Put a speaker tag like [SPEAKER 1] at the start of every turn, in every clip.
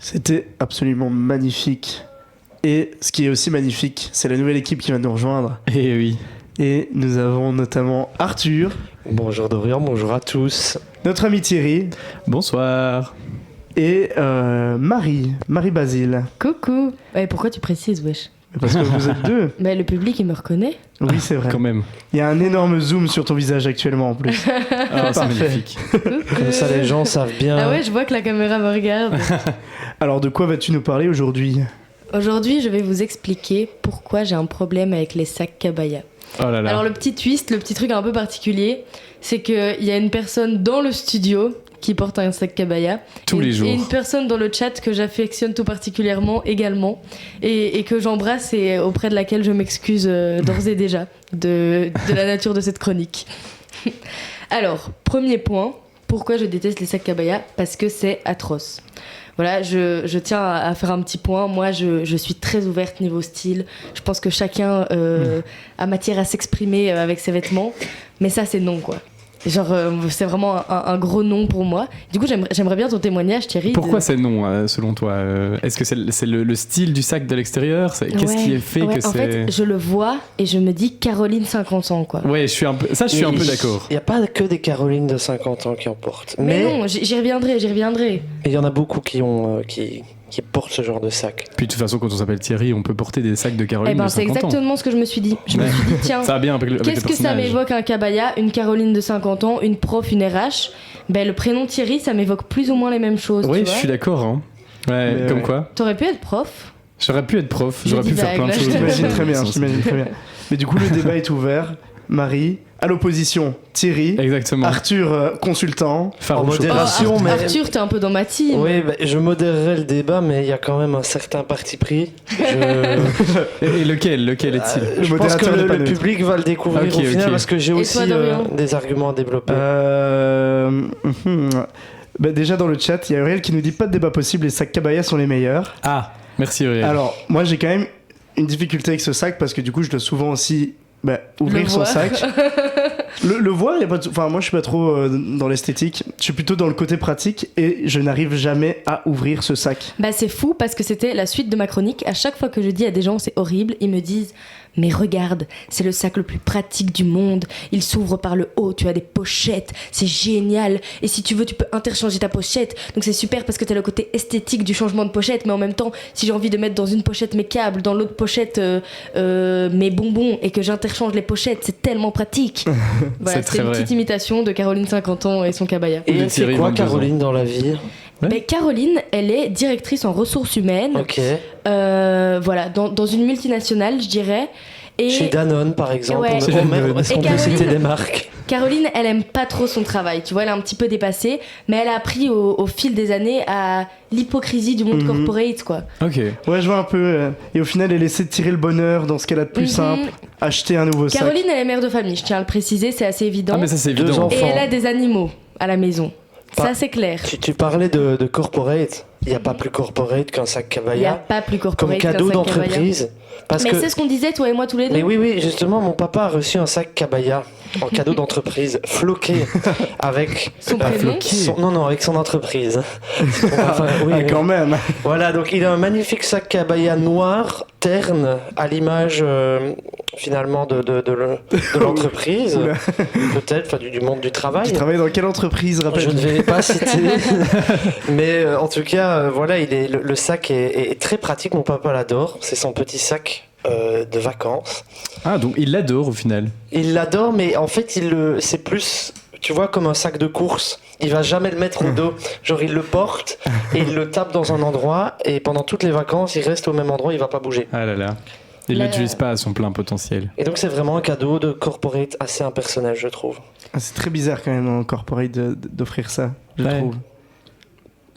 [SPEAKER 1] C'était absolument magnifique. Et ce qui est aussi magnifique, c'est la nouvelle équipe qui va nous rejoindre.
[SPEAKER 2] Eh oui.
[SPEAKER 1] Et nous avons notamment Arthur.
[SPEAKER 3] Bonjour Dorian, bonjour à tous.
[SPEAKER 1] Notre ami Thierry.
[SPEAKER 2] Bonsoir.
[SPEAKER 1] Et Marie Basile.
[SPEAKER 4] Coucou. Ouais, pourquoi tu précises, wesh?
[SPEAKER 1] Parce que vous êtes deux.
[SPEAKER 4] Bah, le public, il me reconnaît.
[SPEAKER 1] Oui, c'est vrai.
[SPEAKER 2] Quand même.
[SPEAKER 1] Il y a un énorme zoom sur ton visage actuellement en plus.
[SPEAKER 2] Ah, c'est
[SPEAKER 1] Parfait.
[SPEAKER 2] magnifique.
[SPEAKER 3] Comme ça les gens savent bien.
[SPEAKER 4] Ah ouais, je vois que la caméra me regarde.
[SPEAKER 1] Alors, de quoi vas-tu nous parler aujourd'hui ?
[SPEAKER 4] Aujourd'hui, je vais vous expliquer pourquoi j'ai un problème avec les sacs Kabaya.
[SPEAKER 2] Oh là là.
[SPEAKER 4] Alors, le petit twist, le petit truc un peu particulier, c'est qu'il y a une personne dans le studio qui porte un sac Kabaya.
[SPEAKER 2] Tous les jours.
[SPEAKER 4] Et une personne dans le chat que j'affectionne tout particulièrement également. Et que j'embrasse et auprès de laquelle je m'excuse d'ores et déjà de la nature de cette chronique. Alors, premier point, pourquoi je déteste les sacs Kabaya ? Parce que c'est atroce. Voilà, je tiens à faire un petit point. Moi, je suis très ouverte niveau style. Je pense que chacun a matière à s'exprimer avec ses vêtements. Mais ça, c'est non, quoi. Genre, c'est vraiment un gros non pour moi. Du coup, j'aimerais bien ton témoignage, Thierry.
[SPEAKER 2] Pourquoi c'est non, selon toi Est-ce que c'est le style du sac de l'extérieur ? Qu'est-ce qui est fait que
[SPEAKER 4] en
[SPEAKER 2] c'est...
[SPEAKER 4] fait, je le vois et je me dis Caroline 50 ans, quoi.
[SPEAKER 2] Ouais, je suis un peu d'accord.
[SPEAKER 3] Il n'y a pas que des Carolines de 50 ans qui en portent.
[SPEAKER 4] Mais non, j'y reviendrai.
[SPEAKER 3] Il y en a beaucoup qui portent ce genre de sac.
[SPEAKER 2] Puis de toute façon, quand on s'appelle Thierry, on peut porter des sacs de Caroline
[SPEAKER 4] Eh ben,
[SPEAKER 2] de 50
[SPEAKER 4] c'est
[SPEAKER 2] ans.
[SPEAKER 4] exactement ce que je me suis dit. Je me suis dit, tiens,
[SPEAKER 2] Ça va bien avec
[SPEAKER 4] qu'est-ce
[SPEAKER 2] le
[SPEAKER 4] que ça
[SPEAKER 2] personnage.
[SPEAKER 4] m'évoque un Kabaya, une Caroline de 50 ans, une prof, une RH? Ben, le prénom Thierry, ça m'évoque plus ou moins les mêmes choses.
[SPEAKER 2] Oui,
[SPEAKER 4] tu
[SPEAKER 2] je
[SPEAKER 4] vois.
[SPEAKER 2] suis d'accord. Hein. Ouais,
[SPEAKER 1] Mais
[SPEAKER 2] comme
[SPEAKER 1] ouais.
[SPEAKER 2] quoi.
[SPEAKER 4] T'aurais pu être prof.
[SPEAKER 2] J'aurais pu être prof,
[SPEAKER 4] Je
[SPEAKER 2] j'aurais pu faire
[SPEAKER 4] divague,
[SPEAKER 2] plein de
[SPEAKER 4] là,
[SPEAKER 2] choses.
[SPEAKER 4] je
[SPEAKER 1] J'imagine très bien,
[SPEAKER 2] Sans-
[SPEAKER 1] j'imagine très bien. Mais du coup, le débat est ouvert. Marie, à l'opposition, Thierry.
[SPEAKER 2] Exactement.
[SPEAKER 1] Arthur, consultant.
[SPEAKER 3] En
[SPEAKER 2] Farouche.
[SPEAKER 3] modération,
[SPEAKER 4] Oh,
[SPEAKER 3] mais...
[SPEAKER 4] Arthur, t'es un peu dans ma team.
[SPEAKER 3] Oui, je modérerai le débat, mais il y a quand même un certain parti pris.
[SPEAKER 2] Et lequel est-il
[SPEAKER 1] Le
[SPEAKER 3] Je pense que
[SPEAKER 1] modérateur n'est pas
[SPEAKER 3] le
[SPEAKER 1] neutre.
[SPEAKER 3] public va le découvrir
[SPEAKER 2] Ok,
[SPEAKER 3] au final,
[SPEAKER 2] ok.
[SPEAKER 3] parce que j'ai
[SPEAKER 4] Et
[SPEAKER 3] aussi
[SPEAKER 4] toi, Dorian
[SPEAKER 3] des arguments à développer.
[SPEAKER 1] Bah, déjà dans le chat, il y a Uriel qui nous dit pas de débat possible, les sacs Kabaya sont les meilleurs.
[SPEAKER 2] Ah, merci Uriel.
[SPEAKER 1] Alors, moi j'ai quand même une difficulté avec ce sac parce que du coup, je dois souvent aussi ouvrir
[SPEAKER 4] Le
[SPEAKER 1] son
[SPEAKER 4] voir.
[SPEAKER 1] sac. Le voir, il y a pas de... Enfin, moi je suis pas trop dans l'esthétique, je suis plutôt dans le côté pratique et je n'arrive jamais à ouvrir ce sac.
[SPEAKER 4] Bah c'est fou parce que c'était la suite de ma chronique. À chaque fois que je dis à des gens c'est horrible, ils me disent mais regarde, c'est le sac le plus pratique du monde. Il s'ouvre par le haut, tu as des pochettes, c'est génial. Et si tu veux, tu peux interchanger ta pochette. Donc c'est super parce que tu as le côté esthétique du changement de pochette. Mais en même temps, si j'ai envie de mettre dans une pochette mes câbles, dans l'autre pochette mes bonbons et que j'interchange les pochettes, c'est tellement pratique. Voilà,
[SPEAKER 2] C'est très
[SPEAKER 4] c'était une
[SPEAKER 2] vrai.
[SPEAKER 4] petite imitation de Caroline 50 ans et son Kabaya.
[SPEAKER 3] Et
[SPEAKER 2] de
[SPEAKER 3] c'est
[SPEAKER 2] Thierry,
[SPEAKER 3] quoi
[SPEAKER 2] 22 ans.
[SPEAKER 3] Caroline dans la vie?
[SPEAKER 2] Ouais.
[SPEAKER 4] Mais Caroline, elle est directrice en ressources humaines.
[SPEAKER 3] Ok.
[SPEAKER 4] Voilà, dans une multinationale, je dirais. Et
[SPEAKER 3] Chez Danone, par exemple.
[SPEAKER 4] Ouais.
[SPEAKER 2] Chez Danone.
[SPEAKER 3] Est-ce qu'on
[SPEAKER 4] Et
[SPEAKER 3] peut
[SPEAKER 4] Caroline-
[SPEAKER 3] citer des marques?
[SPEAKER 4] Caroline, elle aime pas trop son travail. Tu vois, elle est un petit peu dépassée, mais elle a appris au fil des années à l'hypocrisie du monde
[SPEAKER 1] Mhm.
[SPEAKER 4] corporate, quoi.
[SPEAKER 2] Ok.
[SPEAKER 1] Ouais, je vois un peu. Et au final, elle essaie de tirer le bonheur dans ce qu'elle a de plus
[SPEAKER 4] Mhm.
[SPEAKER 1] simple, acheter un nouveau sac.
[SPEAKER 4] Caroline, elle est mère de famille, je tiens à le préciser, c'est assez évident.
[SPEAKER 2] Ah, mais ça c'est
[SPEAKER 3] Deux
[SPEAKER 2] évident.
[SPEAKER 3] enfants.
[SPEAKER 4] Et elle a des animaux à la maison.
[SPEAKER 3] Pas-
[SPEAKER 4] Ça, c'est clair.
[SPEAKER 3] Tu parlais de corporate. Il n'y a pas plus corporate qu'un sac
[SPEAKER 4] Il n'y a
[SPEAKER 3] Kabaya.
[SPEAKER 4] pas plus
[SPEAKER 3] Comme
[SPEAKER 4] corporate qu'un
[SPEAKER 3] cadeau
[SPEAKER 4] sac Kabaya.
[SPEAKER 3] d'entreprise. Parce
[SPEAKER 4] Mais
[SPEAKER 3] que...
[SPEAKER 4] c'est ce qu'on disait, toi et moi, tous les deux.
[SPEAKER 3] Mais oui, justement, mon papa a reçu un sac Kabaya en cadeau d'entreprise, floqué, avec...
[SPEAKER 4] Son prénom.
[SPEAKER 3] Non, avec son entreprise. Enfin, oui,
[SPEAKER 1] Ah,
[SPEAKER 3] oui.
[SPEAKER 1] quand même.
[SPEAKER 3] Voilà, donc il a un magnifique sac Kabaya noir, terne, à l'image finalement de l'entreprise,
[SPEAKER 1] Oula.
[SPEAKER 3] peut-être, enfin du monde du travail.
[SPEAKER 1] Tu travailles dans quelle entreprise,
[SPEAKER 3] Je
[SPEAKER 1] rappelle-moi
[SPEAKER 3] ne vais pas citer, mais en tout cas, voilà, le sac est très pratique. Mon papa l'adore. C'est son petit sac de vacances.
[SPEAKER 2] Ah, donc il l'adore au final.
[SPEAKER 3] Il l'adore, mais en fait, c'est plus, tu vois, comme un sac de course. Il va jamais le mettre au dos. Genre, il le porte et il le tape dans un endroit. Et pendant toutes les vacances, il reste au même endroit. Il va pas bouger.
[SPEAKER 2] Ah là là. Il
[SPEAKER 4] Là-
[SPEAKER 2] l'utilise pas à son plein potentiel.
[SPEAKER 3] Et donc, c'est vraiment un cadeau de corporate assez impersonnel, je trouve.
[SPEAKER 1] Ah, c'est très bizarre quand même en corporate d'offrir ça, je
[SPEAKER 2] Ouais.
[SPEAKER 1] trouve.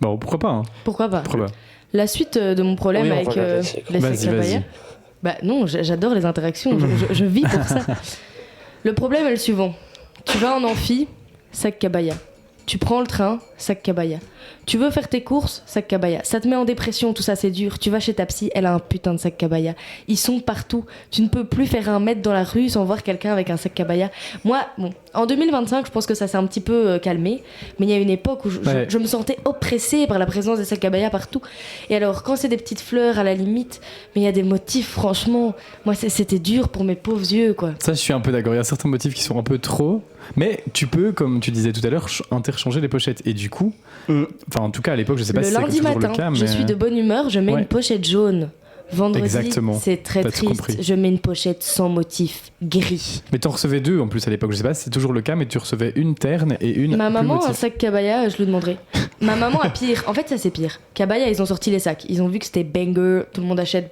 [SPEAKER 2] Bon, pourquoi pas hein.
[SPEAKER 4] Pourquoi pas
[SPEAKER 2] Pourquoi pas.
[SPEAKER 4] La suite de mon problème
[SPEAKER 3] Oui, on
[SPEAKER 4] avec
[SPEAKER 3] va la laisser.
[SPEAKER 4] les sacs
[SPEAKER 2] Vas-y,
[SPEAKER 4] Kabaya.
[SPEAKER 2] vas-y.
[SPEAKER 4] Bah non, j'adore les interactions, je vis pour ça. Le problème est le suivant. Tu vas en amphi, sac Kabaya. Tu prends le train, sac Kabaya. Tu veux faire tes courses, sac Kabaya. Ça te met en dépression, tout ça c'est dur. Tu vas chez ta psy, elle a un putain de sac Kabaya. Ils sont partout. Tu ne peux plus faire un mètre dans la rue sans voir quelqu'un avec un sac Kabaya. Moi, bon, En 2025, je pense que ça s'est un petit peu calmé, mais il y a une époque où je me sentais oppressée par la présence des sacs abaya partout. Et alors, quand c'est des petites fleurs, à la limite, mais il y a des motifs, franchement, moi, c'était dur pour mes pauvres yeux, quoi.
[SPEAKER 2] Ça, je suis un peu d'accord. Il y a certains motifs qui sont un peu trop, mais tu peux, comme tu disais tout à l'heure, interchanger les pochettes. Et du coup, en tout cas, à l'époque, je sais pas si c'est toujours
[SPEAKER 4] matin,
[SPEAKER 2] le cas, mais...
[SPEAKER 4] je suis de bonne humeur, je mets une pochette jaune. Vendredi,
[SPEAKER 2] exactement.
[SPEAKER 4] C'est très triste. Je mets une pochette sans motif, gris.
[SPEAKER 2] Mais t'en recevais 2 en plus à l'époque. Je sais pas si c'est toujours le cas, mais tu recevais une terne et une.
[SPEAKER 4] Ma maman
[SPEAKER 2] motif.
[SPEAKER 4] un sac Kabaya, je lui demanderai. Ma maman a pire. En fait, ça c'est pire. Kabaya, ils ont sorti les sacs. Ils ont vu que c'était banger, tout le monde achète.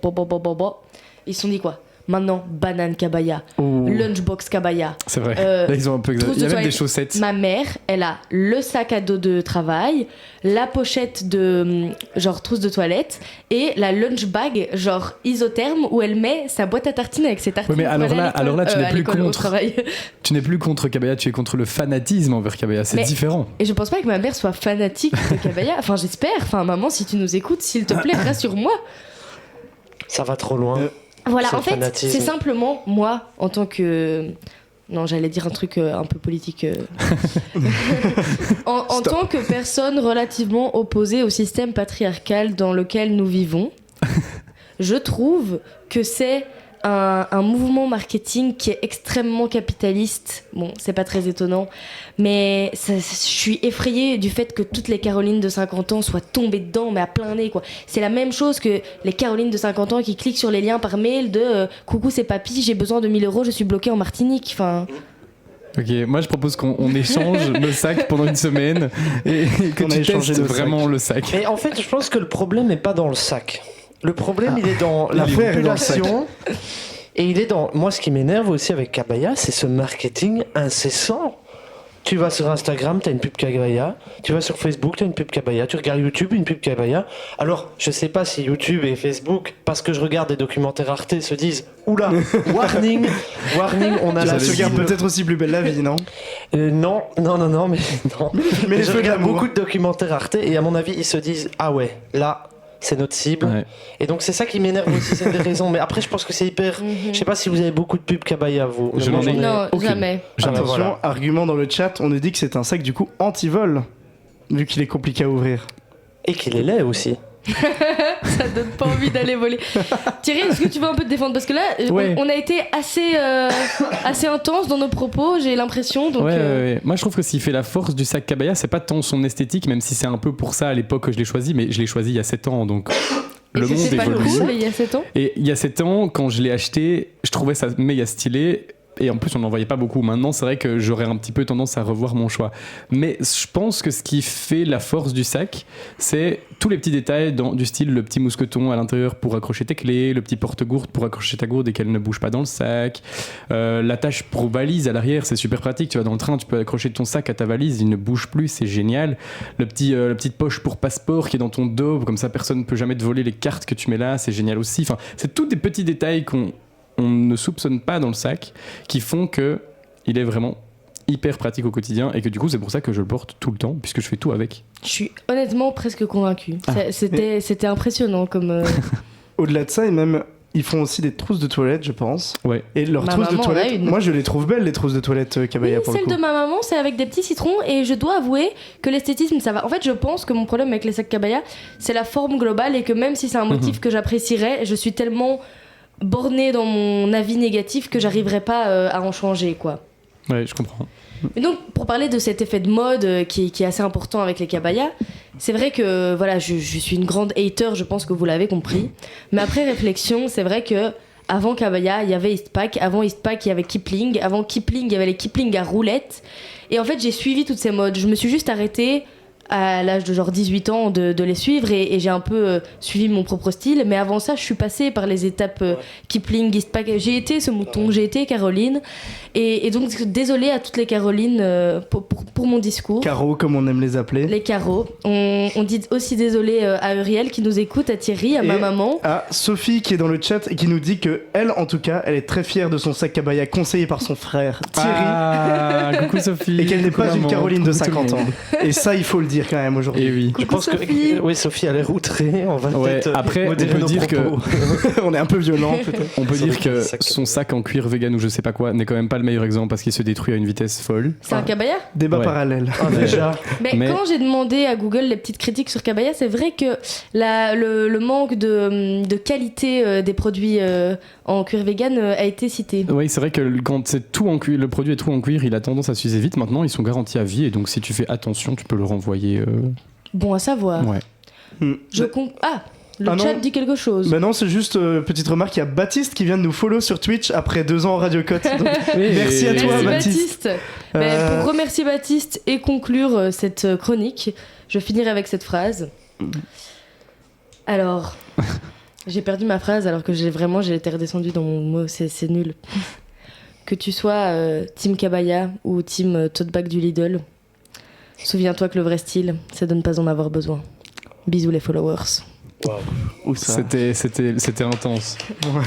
[SPEAKER 4] Ils se sont dit quoi ? Maintenant, banane Kabaya, lunchbox Kabaya.
[SPEAKER 2] C'est vrai. Là, ils ont un peu exagéré. Il y a même des chaussettes.
[SPEAKER 4] Ma mère, elle a le sac à dos de travail, la pochette de genre trousse de toilette et la lunch bag genre isotherme où elle met sa boîte à tartines avec ses tartines.
[SPEAKER 2] Ouais, mais alors là, tu n'es plus contre. Tu n'es plus contre Kabaya, tu es contre le fanatisme envers Kabaya. C'est différent.
[SPEAKER 4] Et je pense pas que ma mère soit fanatique de Kabaya. Enfin, j'espère. Enfin, maman, si tu nous écoutes, s'il te plaît, rassure-moi.
[SPEAKER 3] Ça va trop loin.
[SPEAKER 4] Voilà, en fait, c'est simplement moi, en tant que... Non, j'allais dire un truc un peu politique. En tant que personne relativement opposée au système patriarcal dans lequel nous vivons, je trouve que c'est un mouvement marketing qui est extrêmement capitaliste. Bon, c'est pas très étonnant, mais je suis effrayée du fait que toutes les Carolines de 50 ans soient tombées dedans, mais à plein nez, quoi. C'est la même chose que les Carolines de 50 ans qui cliquent sur les liens par mail de coucou, c'est papy, j'ai besoin de 1000 €, je suis bloquée en Martinique. Enfin.
[SPEAKER 2] Ok, moi je propose qu'on échange le sac pendant une semaine et que tu testes vraiment le sac.
[SPEAKER 3] Mais en fait, je pense que le problème n'est pas dans le sac. Le problème, il est dans la population. Et il est dans... Moi, ce qui m'énerve aussi avec Kabaya, c'est ce marketing incessant. Tu vas sur Instagram, t'as une pub Kabaya. Tu vas sur Facebook, t'as une pub Kabaya. Tu regardes YouTube, une pub Kabaya. Alors, je sais pas si YouTube et Facebook, parce que je regarde des documentaires Arte, se disent oula, warning, on a la
[SPEAKER 1] cible. Ça regarde peut-être aussi Plus belle la vie, non
[SPEAKER 3] non, mais non.
[SPEAKER 1] Mais
[SPEAKER 3] je regarde beaucoup de documentaires Arte et à mon avis, ils se disent ah ouais, là. C'est notre cible. Ouais. Et donc, c'est ça qui m'énerve aussi, c'est une des raisons. Mais après, je pense que c'est hyper... Je sais pas si vous avez beaucoup de pubs Kabaya, vous.
[SPEAKER 4] Non, jamais.
[SPEAKER 1] Attention, voilà. Argument dans le chat, on nous dit que c'est un sac, du coup, anti-vol, vu qu'il est compliqué à ouvrir.
[SPEAKER 3] Et qu'il est laid aussi.
[SPEAKER 4] Ça donne pas envie d'aller voler. Thierry, est-ce que tu veux un peu te défendre? Parce que là, on a été assez intense dans nos propos, j'ai l'impression. Donc,
[SPEAKER 2] ouais. Moi, je trouve que ce qui fait la force du sac Kabaya, c'est pas tant son esthétique, même si c'est un peu pour ça à l'époque que je l'ai choisi, mais je l'ai choisi il y a 7 ans, donc... Le monde évolue.
[SPEAKER 4] Cool, il y a 7 ans.
[SPEAKER 2] Et il y a 7 ans, quand je l'ai acheté, je trouvais ça méga stylé. Et en plus, on n'en voyait pas beaucoup. Maintenant, c'est vrai que j'aurais un petit peu tendance à revoir mon choix. Mais je pense que ce qui fait la force du sac, c'est tous les petits détails du style le petit mousqueton à l'intérieur pour accrocher tes clés, le petit porte-gourde pour accrocher ta gourde et qu'elle ne bouge pas dans le sac, l'attache pour valise à l'arrière, c'est super pratique. Tu vas dans le train, tu peux accrocher ton sac à ta valise, il ne bouge plus, c'est génial. La petite poche pour passeport qui est dans ton dos, comme ça personne ne peut jamais te voler les cartes que tu mets là, c'est génial aussi. Enfin, c'est tous des petits détails qu'on ne soupçonne pas dans le sac qui font que il est vraiment hyper pratique au quotidien et que du coup c'est pour ça que je le porte tout le temps puisque je fais tout avec.
[SPEAKER 4] Je suis honnêtement presque convaincue. C'était impressionnant comme...
[SPEAKER 1] Au-delà de ça, et même ils font aussi des trousses de toilette, je pense.
[SPEAKER 2] Ouais.
[SPEAKER 1] Et leurs trousses de toilette, moi je les trouve belles, les trousses de toilette Kabaya pour le coup.
[SPEAKER 4] Celle de ma maman, c'est avec des petits citrons et je dois avouer que l'esthétisme ça va. En fait, je pense que mon problème avec les sacs Kabaya, c'est la forme globale et que même si c'est un motif que j'apprécierais, je suis tellement bornée dans mon avis négatif que j'arriverai pas à en changer, quoi.
[SPEAKER 2] Ouais, je comprends.
[SPEAKER 4] Et donc, pour parler de cet effet de mode qui est assez important avec les Kabaya, c'est vrai que voilà, je suis une grande hater, je pense que vous l'avez compris. Mais après réflexion, c'est vrai que avant Kabaya, il y avait Eastpak, avant Eastpak, il y avait Kipling, avant Kipling, il y avait les Kipling à roulettes. Et en fait, j'ai suivi toutes ces modes. Je me suis juste arrêtée à l'âge de genre 18 ans de les suivre et j'ai un peu suivi mon propre style, mais avant ça je suis passée par les étapes Kipling, Eastpak, j'ai été ce mouton, j'ai été Caroline et donc désolée à toutes les Carolines pour mon discours.
[SPEAKER 1] Caro comme on aime les appeler.
[SPEAKER 4] Les Caros. On dit aussi désolé à Uriel qui nous écoute, à Thierry, à ma maman.
[SPEAKER 1] À Sophie qui est dans le chat et qui nous dit que elle en tout cas elle est très fière de son sac Kabaya conseillé par son frère Thierry.
[SPEAKER 2] Coucou Sophie.
[SPEAKER 1] Et qu'elle n'est pas une Caroline de 50 ans. Et ça il faut le dire. dire quand même aujourd'hui.
[SPEAKER 2] Et oui.
[SPEAKER 3] Je pense
[SPEAKER 4] Sophie.
[SPEAKER 3] que oui, Sophie a l'air outrée. On va
[SPEAKER 2] Ouais,
[SPEAKER 3] peut-être
[SPEAKER 2] après, on
[SPEAKER 3] modérer
[SPEAKER 2] peut
[SPEAKER 3] nos
[SPEAKER 2] dire
[SPEAKER 3] propos.
[SPEAKER 1] On est un peu violent peut-être.
[SPEAKER 2] On peut dire que
[SPEAKER 3] Sac.
[SPEAKER 2] son sac en cuir vegan ou je sais pas quoi n'est quand même pas le meilleur exemple parce qu'il se détruit à une vitesse folle.
[SPEAKER 4] C'est un cabaya.
[SPEAKER 1] Débat
[SPEAKER 2] Ouais.
[SPEAKER 1] parallèle.
[SPEAKER 3] Ah, déjà.
[SPEAKER 2] Mais-
[SPEAKER 4] Quand j'ai demandé à Google les petites critiques sur cabaya, c'est vrai que le manque de qualité des produits en cuir vegan a été cité.
[SPEAKER 2] Oui, c'est vrai que quand c'est tout en cuir, le produit est tout en cuir, il a tendance à s'user vite. Maintenant, ils sont garantis à vie et donc si tu fais attention, tu peux le renvoyer.
[SPEAKER 4] Bon à savoir.
[SPEAKER 2] Ouais.
[SPEAKER 4] Le
[SPEAKER 1] Ah non.
[SPEAKER 4] chat dit quelque chose.
[SPEAKER 1] Bah non, c'est juste petite remarque, il y a Baptiste qui vient de nous follow sur Twitch après 2 ans en Radio Cote. Donc, merci à toi
[SPEAKER 4] Merci
[SPEAKER 1] Baptiste.
[SPEAKER 4] Mais pour remercier Baptiste et conclure cette chronique, je finirai avec cette phrase. Alors, j'ai perdu ma phrase alors que j'ai été redescendue dans mon mot, c'est nul. Que tu sois team Cabaya ou team tote bag du Lidl, souviens-toi que le vrai style, c'est de ne pas en avoir besoin. Bisous les followers.
[SPEAKER 1] Où ça
[SPEAKER 2] C'était intense.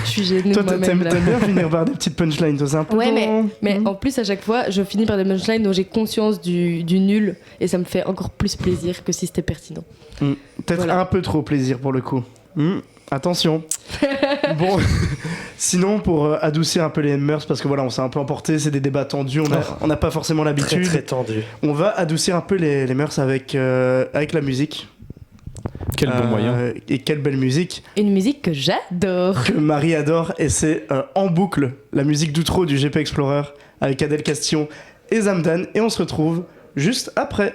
[SPEAKER 4] Je suis gênée de
[SPEAKER 1] Toi,
[SPEAKER 4] moi-même
[SPEAKER 1] t'aimes
[SPEAKER 4] là.
[SPEAKER 1] bien finir par des petites punchlines, toi, c'est un peu
[SPEAKER 4] Ouais,
[SPEAKER 1] ton-
[SPEAKER 4] mais en plus, à chaque fois, je finis par des punchlines dont j'ai conscience du nul et ça me fait encore plus plaisir que si c'était pertinent.
[SPEAKER 1] Peut-être
[SPEAKER 4] Voilà.
[SPEAKER 1] un peu trop plaisir pour le coup. Attention. Bon, sinon pour adoucir un peu les mœurs, parce que voilà, on s'est un peu emporté, c'est des débats tendus, on n'a pas forcément
[SPEAKER 3] Très
[SPEAKER 1] l'habitude.
[SPEAKER 3] très tendu.
[SPEAKER 1] On va adoucir un peu les mœurs avec la musique.
[SPEAKER 2] Quel bon moyen.
[SPEAKER 1] Et quelle belle musique
[SPEAKER 4] Une musique que j'adore.
[SPEAKER 1] que Marie adore, et c'est en boucle la musique d'outro du GP Explorer avec Adèle Castillon et Zamdan, et on se retrouve juste après.